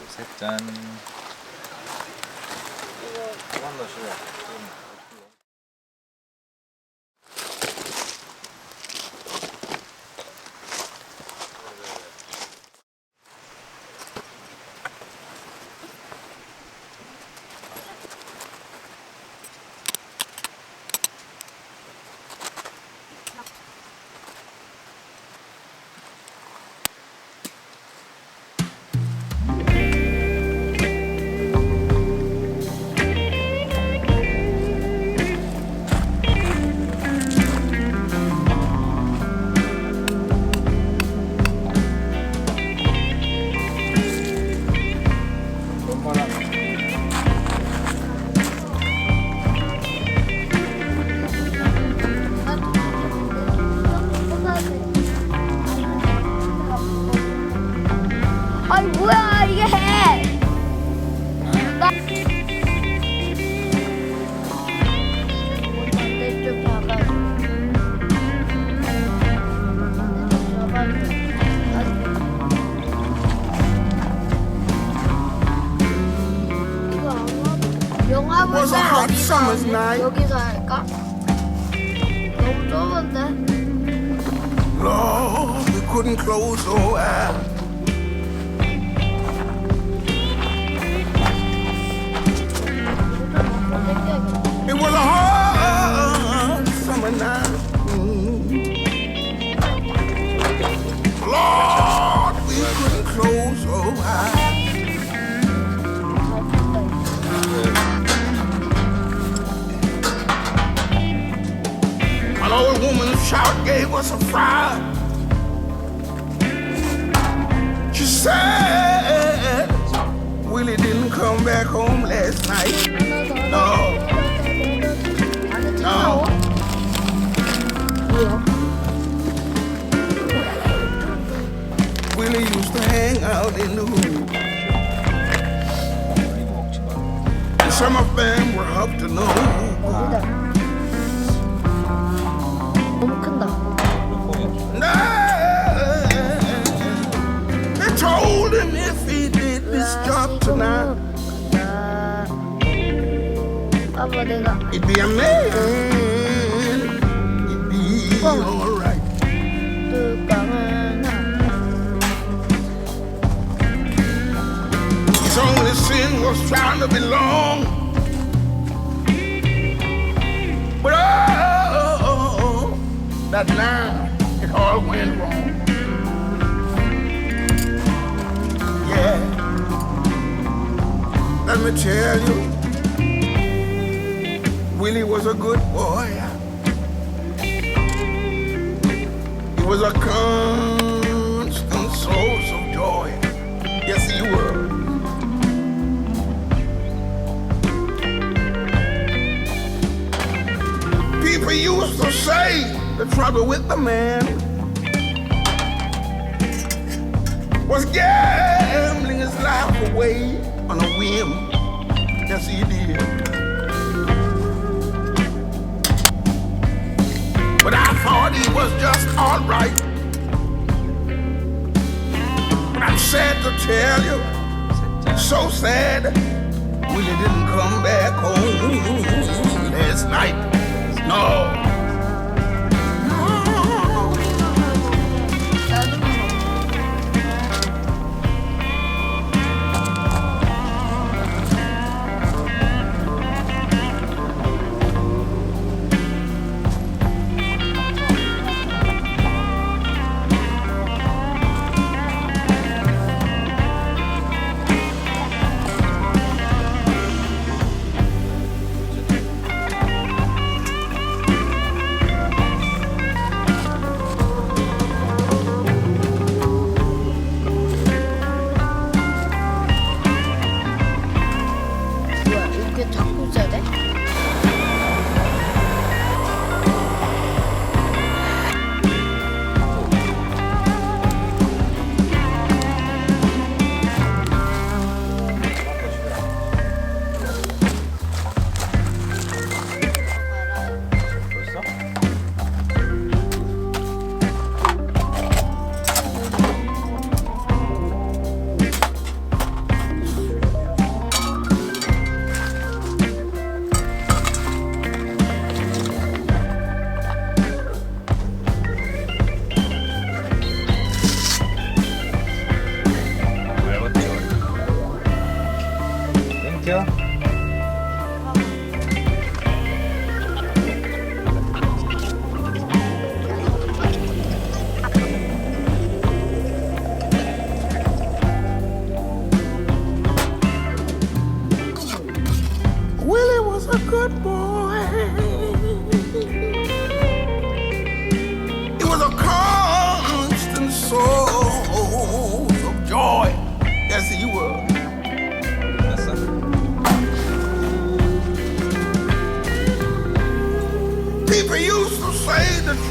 셋, 짠. 그만 넣으시래. 아니 뭐야 이게 해? 나 반대쪽 봐봐. 이거 아마 영화 볼 때 여기서 할까? 너무 좁은데. Lord, we couldn't close our eyes. It was a hard summer night. Lord, we couldn't close our eyes. An old woman's shout gave us a fright. She said Willie didn't come back home last night. No. No. Willie used to hang out in the hood. And some of them were up to no good. 너무 큰다. They told him if he did this job tonight, 아빠 내가 he'd be a man. He'd be alright. 뚜껑을 His only sin was trying to belong. But oh, that night it all went wrong. Yeah, let me tell you, Willie was a good boy. He was a constant source of joy. Yes, he was. People used to say the trouble with the man was gambling his life away on a whim. Yes, he did. But I thought he was just all right. But I'm sad to tell you, so sad, Willie didn't come back home last night. No.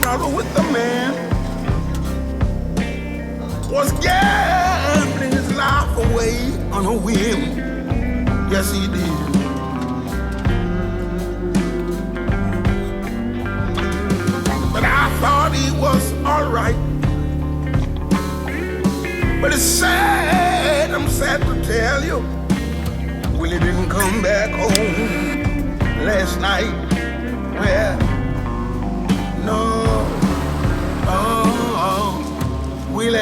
another with the man was gambling his life away on a whim. Yes, he did. But I thought he was all right. But it's sad, I'm sad to tell you, Willie didn't come back home last night. Well, no, Willie.